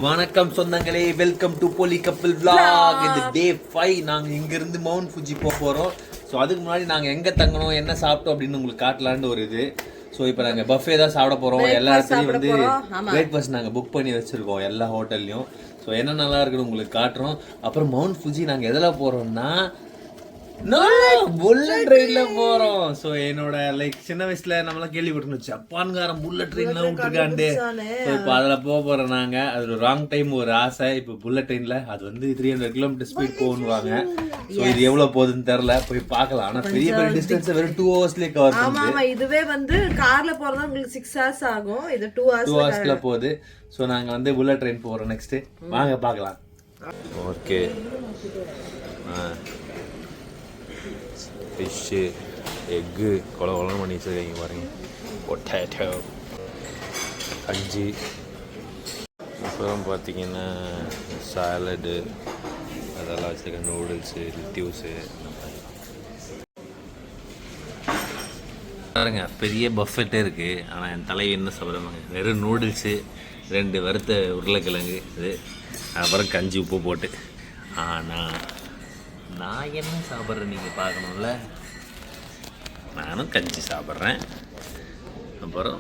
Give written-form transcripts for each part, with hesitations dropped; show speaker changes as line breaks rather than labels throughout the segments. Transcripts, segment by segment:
வணக்கம் சொந்தங்களே, welcome to போலி கப்பிள் vlog. இந்த டே 5 நாங்க இங்க இருந்து மவுண்ட் ஃபுஜி போறோம். ஸோ அதுக்கு முன்னாடி நாங்க எங்க தங்கணும், என்ன சாப்பிட்டோம் அப்படின்னு உங்களுக்கு காட்டலான்னு ஒரு இது. ஸோ இப்போ நாங்கள் பஃபே தான் சாப்பிட போறோம். எல்லா இடத்துலையும் வந்து பிரேக்ஃபாஸ்ட் நாங்கள் புக் பண்ணி வச்சிருக்கோம் எல்லா ஹோட்டல்லையும். ஸோ என்ன நல்லா இருக்குன்னு உங்களுக்கு காட்டுறோம். அப்புறம் மவுண்ட் ஃபுஜி நாங்கள் எதில் போறோம்னா புல்லட் ட்ரெயின்ல போறோம். சோ என்னோட லைக் சின்ன வயசுல நம்மளாம் கேள்விப்பட்டிருந்தோம் ஜப்பான்காரன் புல்லட் ட்ரெயின்ல விட்டுருக்காண்டே. இப்போ அதுல போறோம் நாங்க. அது ராங் டைம் ஒரு ஆசை. இப்போ புல்லட் ட்ரெயின்ல அது வந்து 300 கிலோமீட்டர் ஸ்பீட் போகணுவாங்க. ஸோ இது எவ்வளவு போகுதுன்னு தெரியல, போய் பார்க்கலாம். ஆனா பெரிய பெரிய டிஸ்டன்ஸ் வெறும் 2 ஹவர்ஸ்லயே கவர் பண்ணுது.
இதுவே வந்து கார்ல போறதா உங்களுக்கு 6 ஹவர்ஸ் ஆகும். இது 2 ஹவர்ஸ்ல
போகுது. ஸோ நாங்க வந்து புல்லட் ட்ரெயின் போறோம் நெக்ஸ்ட். வாங்க பார்க்கலாம். ஓகே, ஃபிஷ்ஷு, எக்கு கொலை பண்ணி வச்சுருக்கீங்க பாருங்க. பொட்டேட்டோ, கஞ்சி, அப்புறம் பார்த்தீங்கன்னா சாலடு அதெல்லாம் வச்சுருக்கேன். நூடுல்ஸு, லிட்யூஸு பாருங்க. பெரிய பஃபெட்டே இருக்குது. ஆனால் என் தலைவி என்ன சாப்பிட்றாங்க, வெறும் நூடுல்ஸு, 2 வறுத்த உருளைக்கிழங்கு, இது அப்புறம் கஞ்சி உப்பு போட்டு. ஆனால் நான் என்ன சாப்பிட்றேன் நீங்கள் பார்க்கணும்ல. நானும் கஞ்சி சாப்பிட்றேன். அப்புறம்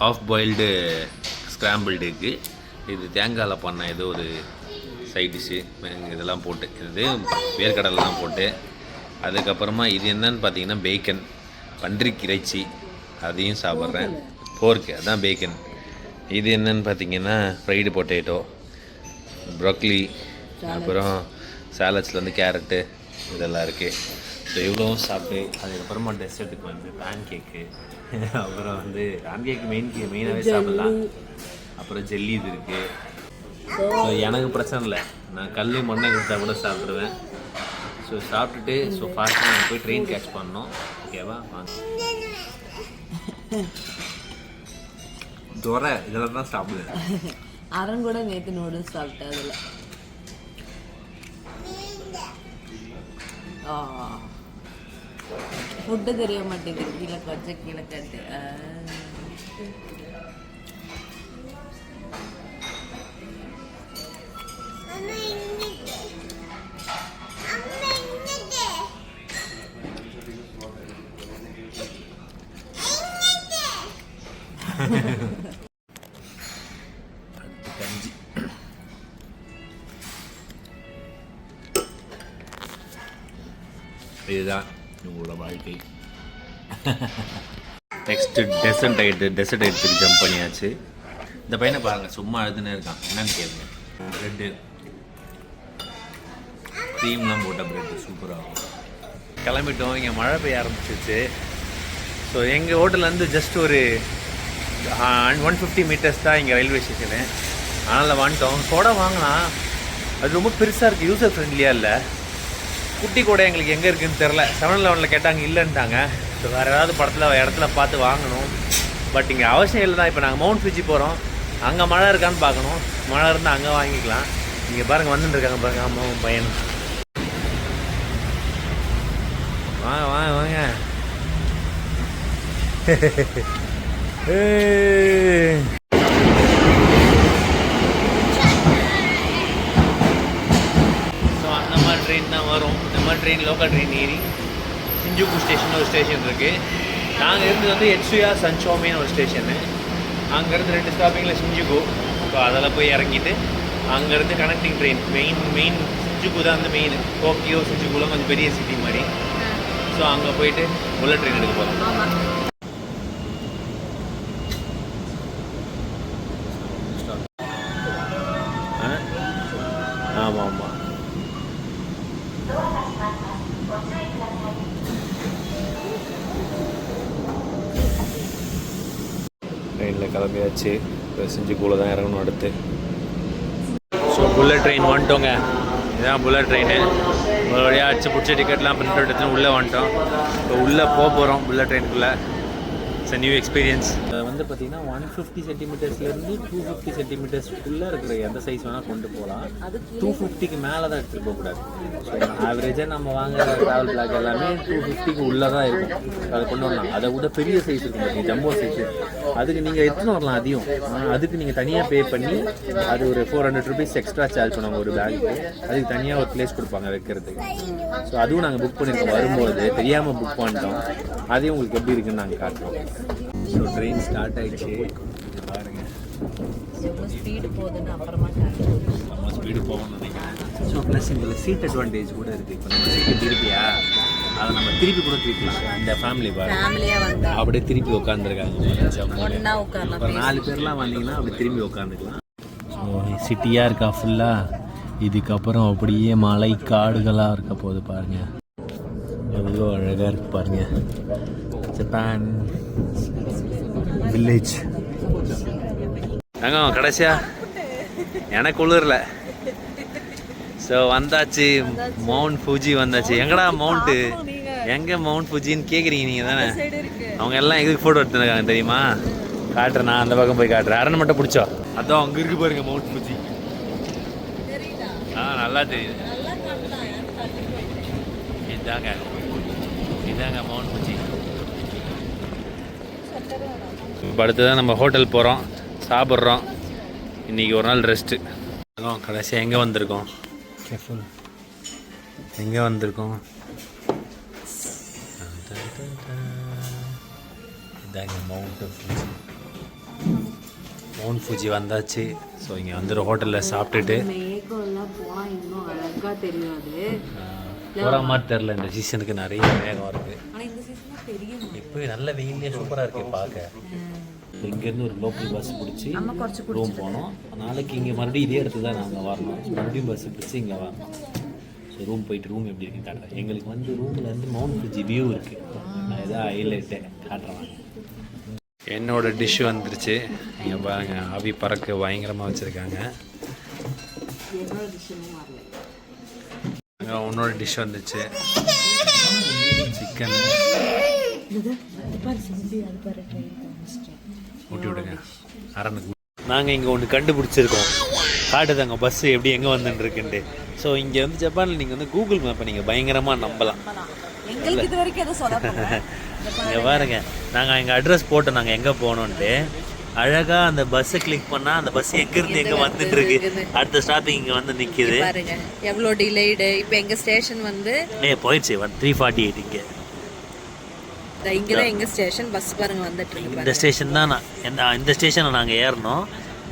ஆஃப் பாயில்டு ஸ்க்ராம்பிள்டு எக்கு, இது தேங்காயில் பண்ண ஏதோ ஒரு சைட் டிஷ்ஷு, இதெல்லாம் போட்டு, இது வேர்க்கடலாம் போட்டு. அதுக்கப்புறமா இது என்னன்னு பார்த்தீங்கன்னா பேக்கன், பன்றிக்கு இறைச்சி, அதையும் சாப்பிட்றேன். போர்க்கு அதான் பேக்கன். இது என்னன்னு பார்த்தீங்கன்னா ஃப்ரைடு பொட்டேட்டோ, ப்ரோக்கலி, அப்புறம் சாலட்ஸில் வந்து கேரட்டு இதெல்லாம் இருக்குது. ஸோ இவ்வளோவும் சாப்பிட்டு அதுக்கப்புறமா டெசர்ட்டுக்கு வந்து பேன் கேக்கு, அப்புறம் வந்து பேன் கேக்கு மெயினாகவே சாப்பிட்லாம். அப்புறம் ஜெல்லி இது இருக்குது. ஸோ எனக்கு பிரச்சனை இல்லை, நான் கல் மண்ணை கொடுத்தா கூட சாப்பிடுவேன். ஸோ சாப்பிட்டுட்டு ஃபாஸ்ட்டாக நாங்கள் போய் ட்ரெயின் கேட்ச் பண்ணோம். ஓகேவா, வாங்க. துறை இதெல்லாம் தான் சாப்பிடுவேன்.
அரண் கூட நேற்று நூடுல்ஸ் சாப்பிட்டேன். அதில் ஃபுட்டு தெரிய மாட்டேங்குது. கீழே வச்ச கீழே கட்டு.
கஞ்சி இதுதான் உங்களோட வாழ்க்கை. நெக்ஸ்ட்டு டெசர்ட் ஐட்டத்துக்கு ஜம்ப் பண்ணியாச்சு. இந்த பையனை பாருங்கள், சும்மா அழுதுன்னு இருக்கான். என்னன்னு கேளுங்க. ப்ரெட்டு, க்ரீம்லாம் போட்ட ப்ரெட்டு சூப்பராகும். கிளம்பிட்டோம். இங்கே மழை பெய்ய ஆரம்பிச்சிச்சு. ஸோ எங்கள் ஹோட்டல்லேருந்து ஜஸ்ட் ஒரு 150 மீட்டர்ஸ் தான் இங்கே ரயில்வே ஸ்டேஷனு. அதனால் வந்துட்டோம். சோடா வாங்கலாம், அது ரொம்ப பெருசாக இருக்குது, யூசர் ஃப்ரெண்ட்லியாக இல்லை. குட்டி கூட எங்களுக்கு எங்கே இருக்குதுன்னு தெரில. 7-Eleven கேட்டாங்க, இல்லைன்ட்டாங்க. ஸோ வேறு ஏதாவது இடத்துல பார்த்து வாங்கணும். பட் இங்கே அவசியம் இல்லை தான். இப்போ நாங்கள் மவுண்ட் ஃபுஜி போகிறோம். அங்கே மழை இருக்கான்னு பார்க்கணும். மழை இருந்தால் அங்கே வாங்கிக்கலாம். இங்கே பாருங்கள், வந்துட்டு இருக்காங்க பாருங்கள் அம்மாவும் பையன். வாங்க வாங்க வாங்க. ட்ரெயின் தான் வரும். இந்த மாதிரி ட்ரெயின், லோக்கல் ட்ரெயின் ஏறி ஷிஞ்சுகு ஸ்டேஷன் ஒரு ஸ்டேஷன் இருக்குது. நாங்கள் இருந்தது வந்து எட்சுயா சன்சோமின்னு ஒரு ஸ்டேஷனு. அங்கேருந்து 2 ஸ்டாப்பிங்கில் ஷிஞ்சுகு. ஸோ அதில் போய் இறங்கிட்டு அங்கேருந்து கனெக்டிங் ட்ரெயின், மெயின் ஷிஞ்சுகு தான் வந்து மெயின். டோக்கியோ ஷிஞ்சுகுலாம் கொஞ்சம் பெரிய சிட்டி மாதிரி. ஸோ அங்கே போயிட்டு புல்லட் ட்ரெயின் எடுக்க போகிறோம். ஆமாம் ஆமாம். ட்ரெயினில் கிளம்பியாச்சு. ஷிஞ்சுகுல தான் இறங்கணும் அடுத்து. ஸோ புல்லட் ட்ரெயின் வந்துட்டோங்க. இதுதான் புல்லட் ட்ரெயின். ஒரு வழியாக பிடிச்ச டிக்கெட்லாம் பிரிண்ட் எடுத்துன்னு உள்ளே வந்துட்டோம். இப்போ உள்ளே போகிறோம் புல்லட் ட்ரெயினுக்குள்ளே. It's new experience. வந்து பார்த்தீங்கன்னா 150 சென்டிமீட்டர்ஸ்லேருந்து 250 சென்டிமீட்டர்ஸ்க்குள்ளே இருக்கிற எந்த சைஸ் வேணால் கொண்டு போகலாம். 250க்கு மேலே தான் எடுத்துகிட்டு போகக்கூடாது. ஸோ ஆவரேஜாக நம்ம வாங்குற ட்ராவல் பிளாக் எல்லாமே 250க்கு உள்ளே தான் இருக்கும். அதை கொண்டு வரலாம். அதை விட பெரிய சைஸ் இருக்கும் பார்த்தீங்க, ஜம்போ சைஸ். அதுக்கு நீங்கள் எடுத்துன்னு வரலாம் அதிகம். ஆனால் அதுக்கு நீங்கள் தனியாக பே பண்ணி அது ஒரு 400 ருபீஸ் எக்ஸ்ட்ரா சார்ஜ் பண்ணுவாங்க ஒரு பேக்கு. அதுக்கு தனியாக ஒரு பிளேஸ் கொடுப்பாங்க வைக்கிறதுக்கு. ஸோ அதுவும் நாங்கள் புக் பண்ணியிருக்கோம். வரும்போது தெரியாமல் புக் பண்ணிட்டோம். அதையும் உங்களுக்கு எப்படி இருக்குன்னு நாங்கள் காட்டுறோம். ஸோ ட்ரெயின் ஸ்டார்ட் ஆகிடுச்சு பாருங்க.
ஸ்பீடு போகுதுன்னு அப்புறமா
நம்ம ஸ்பீடு போகணும்னு நினைக்கிறேன். ஸோ ப்ளஸ் இதில் சீட் அட்வான்டேஜ் கூட இருக்குது. இப்போ நம்ம சீட்டு திருப்பியா அதை நம்ம திருப்பி கூட திருப்பிக்கலாம். இந்த ஃபேமிலி பாருங்க அப்படியே திருப்பி உட்காந்துருக்காங்க. ஒரு 4 பேர்லாம் வந்தீங்கன்னா அப்படி திரும்பி உட்காந்துக்கலாம். ஸோ சிட்டியாக இருக்கா ஃபுல்லாக. இதுக்கப்புறம் அப்படியே மலை காடுகளாக இருக்க போது பாருங்க. எவ்வளோ அழகாக இருக்கு பாருங்க. Japan village. அங்க கடைசியா எனக்கு குளிரல. ஸோ வந்தாச்சு, மவுண்ட் ஃபுஜி வந்தாச்சு. எங்கடா மவுண்ட்டு, எங்கே மவுண்ட் ஃபுஜின்னு கேட்குறீங்க நீங்கள் தானே. அவங்க எல்லாம் எதுக்கு ஃபோட்டோ எடுத்துருக்காங்க தெரியுமா? காட்டுறேன், நான் அந்த பக்கம் போய் காட்டுறேன். அரணை மட்டும் பிடிச்சோம். அதான் அங்கே இருக்கு பாருங்க மவுண்ட் ஃபுஜி. நல்லா தெரியுது. இதாங்க இதாங்க மவுண்ட் ஃபுஜி. இப்போ அடுத்ததான் நம்ம ஹோட்டல் போகிறோம், சாப்பிட்றோம். இன்றைக்கி ஒரு நாள் ரெஸ்ட்டு. கடைசியாக எங்கே வந்திருக்கோம், கேர்ஃபுல், எங்கே வந்திருக்கோம், இதாங்க மவுண்ட் ஃபுஜி வந்தாச்சு. ஸோ இங்கே வந்து ஹோட்டலில் சாப்பிட்டுட்டு போகிற மாதிரி தெரில. இந்த சீசனுக்கு நிறைய மேகம் இருக்குது. இப்போ நல்ல வெயிலே சூப்பராக இருக்குது பார்க்க. இங்கேருந்து ஒரு லோக்கல் பஸ் பிடிச்சி ரூம் போனோம். நாளைக்கு இங்கே மறுபடியும் இதே இடத்துல தான் நாங்கள் வரணும். மறுபடியும் பஸ் பிடிச்சி இங்கே வரணும். ஸோ ரூம் போயிட்டு ரூம் எப்படி இருக்குன்னு காட்டுறேன். எங்களுக்கு வந்து ரூமில் வந்து மவுண்ட் ஃபுஜி வியூ இருக்குது. நான் எதாவது ஹைலைட்டு காட்டுறேன். என்னோட டிஷ் வந்துருச்சு. இங்கே பாருங்க, ஆவி பறக்க பயங்கரமாக வச்சுருக்காங்க. உன்னோட டிஷ் வந்துச்சு, சிக்கன். ஊட்டி விடுங்க அரணுக்கு. நாங்கள் இங்கே ஒன்று கண்டுபிடிச்சிருக்கோம், காட்டுதாங்க பஸ்ஸு எப்படி எங்கே வந்துட்டுருக்குன்ட்டு. ஸோ இங்கே வந்து ஜப்பானில் நீங்கள் வந்து கூகுள் மேப்பை நீங்கள் பயங்கரமாக நம்பலாம். இங்கே பாருங்க, நாங்கள் எங்கள் அட்ரஸ் போட்டோம் நாங்கள் எங்கே போகணுன்ட்டு. அழகாக அந்த பஸ்ஸை கிளிக் பண்ணால் அந்த பஸ் எங்கேருந்து எங்கே வந்துட்டு இருக்கு, அடுத்த ஸ்டாப்பிங் இங்கே வந்து நிற்கிது.
எவ்வளோ டிலேடு. இப்போ எங்கள் ஸ்டேஷன் வந்து
போயிடுச்சு 348.
இங்கே தான் எங்கள் ஸ்டேஷன். பஸ் பாருங்க வந்துட்டு இருக்கு.
இந்த ஸ்டேஷன் தான் இந்த ஸ்டேஷனில் நாங்கள் ஏறணும்.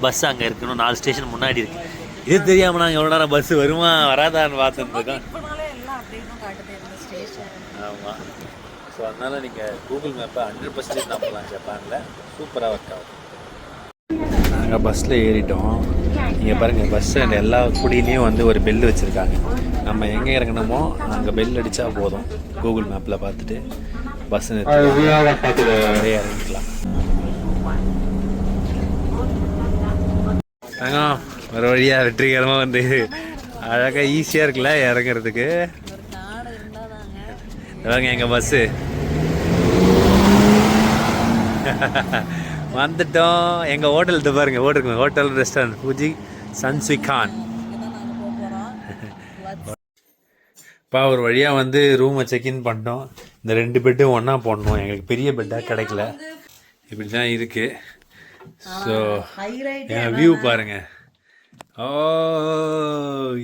பஸ் அங்கே இருக்கணும். 4 ஸ்டேஷன் முன்னாடி இருக்கு. இது தெரியாமல் நாங்கள் எவ்வளோ நேரம் பஸ் வருமா வராதான்னு பார்த்துட்டு இருக்கோம். ஆமாம். ஸோ அதனால் நீங்கள் கூகுள் மேப்பை 100% நம்பலாம். ஜப்பானில் சூப்பராக ஒர்க் ஆகும். நாங்கள் பஸ்ஸில் ஏறிட்டோம். நீங்கள் பாருங்கள், பஸ்ஸு எல்லா குடியிலையும் வந்து ஒரு பெல் வச்சுருக்காங்க. நம்ம எங்கே இறங்கணுமோ அங்கே பெல் அடித்தா போதும். கூகுள் மேப்பில் பார்த்துட்டு பஸ் நிறைய இறங்கிக்கலாம். நாங்கள் ஒரு வழியாக வெற்றிகரமாக வந்து அழகாக ஈஸியாக இருக்குல்ல இறங்குறதுக்கு. இறங்க எங்கள் பஸ்ஸு வந்துட்டோம். எங்கள் ஹோட்டல் இது பாருங்க, ஹோட்டல் ரெஸ்டாரண்ட் ஃபுஜி சன்ஸ்விகான். இப்போ ஒரு வழியாக வந்து ரூமை செக்இன் பண்ணிட்டோம். இந்த 2 பெட்டும் ஒன்றா போடணும். எங்களுக்கு பெரிய பெட்டாக கிடைக்கல. இப்படி தான் இருக்குது. ஸோ என் வியூ பாருங்கள். ஓ,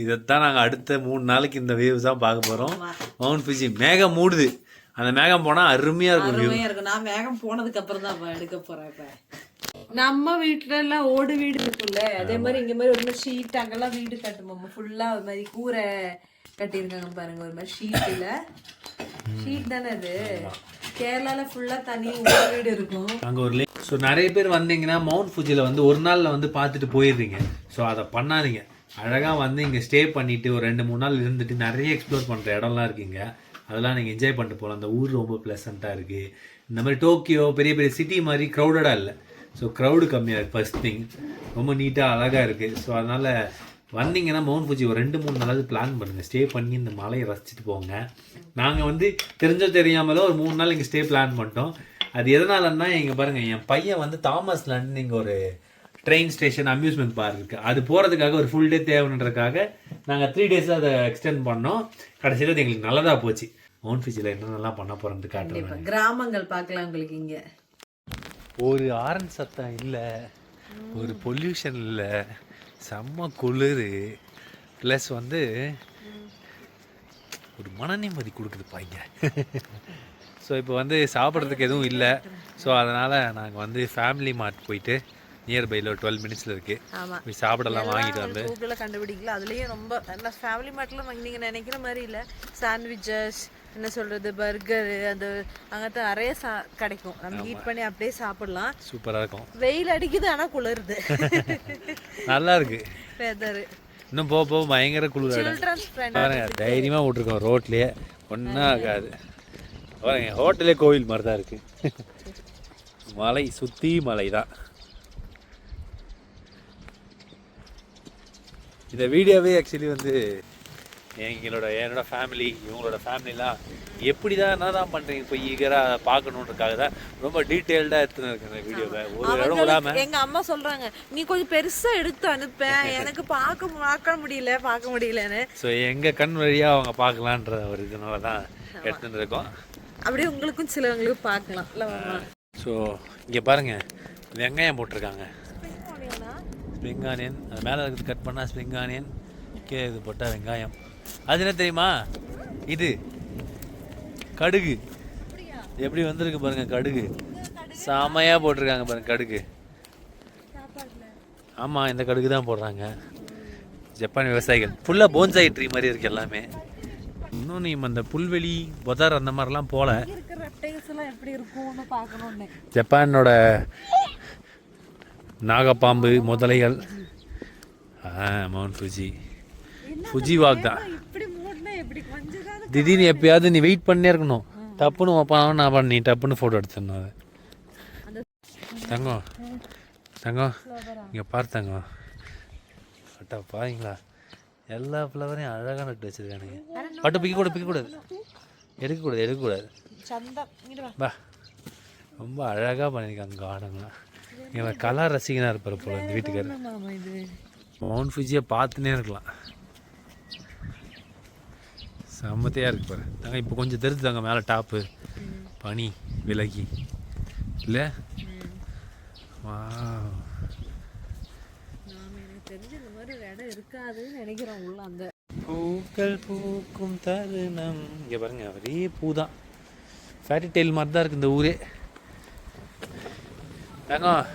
இதைத்தான் நாங்கள் அடுத்த 3 நாளைக்கு இந்த வியூஸ் தான் பார்க்க போகிறோம். மவுண்ட் ஃபுஜி மேகம் மூடுது. அந்த மேகம் போனால் அருமையாக இருக்கும்.
நான் மேகம் போனதுக்கு அப்புறம் தான் எடுக்க போகிறேன். இப்போ நம்ம வீட்டுல எல்லாம் ஓடு வீடு இருக்குல்ல, அதே மாதிரி இங்க மாதிரி ஒரு மாதிரி ஷீட் அங்கெல்லாம் வீடு கட்டுவோம். ஃபுல்லா ஒரு மாதிரி கூரை கட்டியிருக்காங்க பாருங்க. ஒரு மாதிரி ஷீட் தானே அது. கேரளால ஃபுல்லா தனி வீடு இருக்கும்.
அங்கே ஒரு ஸோ நிறைய பேர் வந்தீங்கன்னா மவுண்ட் ஃபுஜியில் வந்து ஒரு நாளில் வந்து பார்த்துட்டு போயிடுறீங்க. ஸோ அதை பண்ணாதீங்க. அழகாக வந்து இங்கே ஸ்டே பண்ணிவிட்டு ஒரு 2-3 நாள் இருந்துட்டு நிறைய எக்ஸ்ப்ளோர் பண்ணுற இடம்லாம் இருக்குங்க. அதெல்லாம் நீங்கள் என்ஜாய் பண்ணிட்டு போகலாம். அந்த ஊர் ரொம்ப ப்ளசண்ட்டாக இருக்குது. இந்த மாதிரி டோக்கியோ பெரிய பெரிய சிட்டி மாதிரி க்ரௌடடாக இல்லை. ஸோ க்ரௌடு கம்மியாக இருக்குது. ஃபர்ஸ்ட் திங், ரொம்ப நீட்டாக அழகாக இருக்குது. ஸோ அதனால் வந்தீங்கன்னா மவுண்ட் ஃபுஜி ஒரு 2-3 நாளாவது பிளான் பண்ணுங்கள். ஸ்டே பண்ணி இந்த மலையை ரசிச்சுட்டு போங்க. நாங்கள் வந்து தெரியாமலோ ஒரு 3 நாள் இங்கே ஸ்டே பிளான் பண்ணிட்டோம்.
அது எதனாலன்னா இங்கே பாருங்க என் பையன் வந்து தாமஸ் லேண்ட் இங்கே ஒரு ட்ரெயின் ஸ்டேஷன் அம்யூஸ்மெண்ட் பார்க் இருக்குது. அது போகிறதுக்காக ஒரு ஃபுல் டே தேவைன்றதுக்காக நாங்கள் 3 days அதை எக்ஸ்டெண்ட் பண்ணோம். கடைசியில் அது எங்களுக்கு நல்லதாக போச்சு. மவுண்ட் ஃபிஜியில் என்னென்னலாம் பண்ண போகிறேன்னு காட்டுறேன்.
கிராமங்கள் பார்க்கலாம் உங்களுக்கு இங்கே.
ஒரு ஆரன் சத்தம் இல்லை, ஒரு பொல்யூஷன் இல்லை, செம்ம குளிர், ப்ளஸ் வந்து ஒரு மன நிம்மதி கொடுக்குது பாய்ங்க. ஸோ இப்போ வந்து சாப்பிட்றதுக்கு எதுவும் இல்லை. ஸோ அதனால் நாங்கள் வந்து ஃபேமிலி மார்ட் போயிட்டு நியர்பையில் ஒரு 12 minutes இருக்குது போய் சாப்பிடலாம் வாங்கிட்டு வந்து
கூகுளில் கண்டுபிடிக்கல. அதுலேயும் ரொம்ப ஃபேமிலி மார்ட்டில் நீங்கள் நினைக்கிற மாதிரி இல்லை. சாண்ட்விச்சஸ் என்ன சொல்கிறது, பர்கரு, அது அங்கே நிறைய கிடைக்கும். நம்ம ஹீட் பண்ணி அப்படியே சாப்பிடலாம்.
சூப்பராக இருக்கும்.
வெயில் அடிக்குது ஆனால் குளிருது.
நல்லா இருக்கு
வெதரு.
இன்னும் போக போக பயங்கர குளிர். பாருங்க தைரியமாக விட்ருக்கோம் ரோட்லேயே, ஒன்றும் ஆகாது. பாருங்க ஹோட்டலே கோவில் மாதிரி தான் இருக்குது. மலை சுற்றி மலை தான். இந்த வீடியோவே ஆக்சுவலி வந்து என்னோட ஃபேமிலி, இவங்களோட ஃபேமிலிலாம் எப்படி தான் என்ன தான் பண்ணுறீங்க இப்போ ஈகராக பார்க்கணுன்றக்காக தான் ரொம்ப டீட்டெயில்டாக எடுத்துன்னு இருக்கேன் இந்த வீடியோவை. ஒரு இடம் விடாமல்
எங்கள் அம்மா சொல்கிறாங்க, நீ கொஞ்சம் பெருசாக எடுத்து அனுப்பேன், எனக்கு பார்க்க முடியலன்னு.
ஸோ எங்கள் கண் வழியாக அவங்க பார்க்கலான்ற ஒரு இதனால தான் எடுத்துன்னு இருக்கோம். அப்படியே
உங்களுக்கும் சிலவங்களுக்கு பார்க்கலாம் இல்லை.
ஸோ இங்கே பாருங்கள் வெங்காயம் போட்டிருக்காங்க, ஸ்ப்ரிங் ஆனியன். அது மேலே இருக்கிறது கட் பண்ணால் ஸ்ப்ரிங் ஆனியன், கீழே இது போட்டால் வெங்காயம். அது என்ன தெரியுமா, இது கடுகு. எப்படி வந்திருக்கு பாருங்க கடுகு, செமையாக போட்டிருக்காங்க பாருங்க கடுகு. ஆமாம் இந்த கடுகு தான் போடுறாங்க ஜப்பான் விவசாயிகள். ஃபுல்லாக போன்சாய் ட்ரீ மாதிரி இருக்குது எல்லாமே. இன்னும் நீ அந்த புல்வெளி புதர் அந்த மாதிரிலாம் போல. ஜப்பானோட நாகப்பாம்பு முதலைகள். மவுண்ட் ஃபுஜி வாக் தான். திடீர்னு எப்பயாவது நீ வெயிட் பண்ணே இருக்கணும். டப்புன்னு வைப்பான் நான் பண்ணி டப்புன்னு ஃபோட்டோ எடுத்துடணும். அது தங்கம் தங்கம் இங்கே பாரு தங்கம். அட்டா பாருங்களா, எல்லா ஃப்ளவரையும் அழகாக நட்டு வச்சுருக்கானுங்க. பட்டு பிக்கக்கூடாது எடுக்கக்கூடாது. பா ரொம்ப அழகாக பண்ணியிருக்காங்க கார்டன்லாம். இவன் கலா ரசிகனாக இருப்பார் போல இந்த வீட்டுக்காரர். மவுண்ட் ஃபிஜியை பார்த்துனே இருக்கலாம், செம்மத்தையாக இருக்கு பாரு. நாங்கள் இப்போ கொஞ்சம் தெரிஞ்சு தாங்க மேலே டாப்பு பனி விலகி இல்லை. வா பூக்கள் பூக்கும் தருணம். இங்கே பாருங்க ஒரே பூ தான், ஃபேரி டெய்ல் மாதிரி தான் இருக்குது இந்த ஊரே. தங்கம்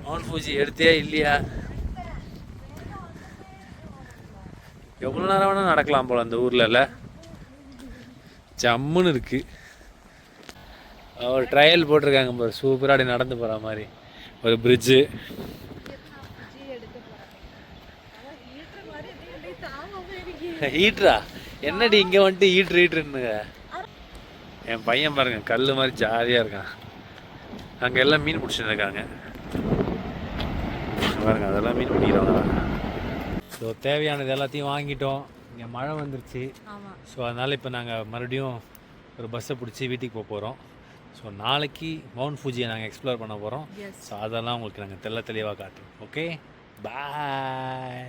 மவுண்ட் ஃபுஜி எடுத்தே இல்லையா? எவ்வளோ நேரம் வேணால் நடக்கலாம் போல் அந்த ஊரில் இல்லை, ஜம்முன்னு இருக்குது. ஒரு ட்ரையல் போட்டிருக்காங்க பாரு, சூப்பராக நடந்து போகிற மாதிரி ஒரு பிரிட்ஜு. ஹீட்ரா என்னடி இங்கே வந்துட்டு ஹீட்ருன்னுங்க. என் பையன் பாருங்க கல் மாதிரி ஜாலியாக இருக்கான். அங்கே எல்லாம் மீன் பிடிச்சிட்டு இருக்காங்க பாருங்க, அதெல்லாம் மீன் பிடிக்கிறவங்க. ஸோ தேவையானது எல்லாத்தையும் வாங்கிட்டோம். இங்கே மழை வந்துருச்சு. ஸோ அதனால் இப்போ நாங்கள் மறுபடியும் ஒரு பஸ்ஸை பிடிச்சி வீட்டுக்கு போக போகிறோம். ஸோ நாளைக்கு மவுண்ட் ஃபுஜியை நாங்கள் எக்ஸ்ப்ளோர் பண்ண போகிறோம். ஸோ அதெல்லாம் உங்களுக்கு நாங்கள் தெளிவாக காட்டுறோம். Okay bye.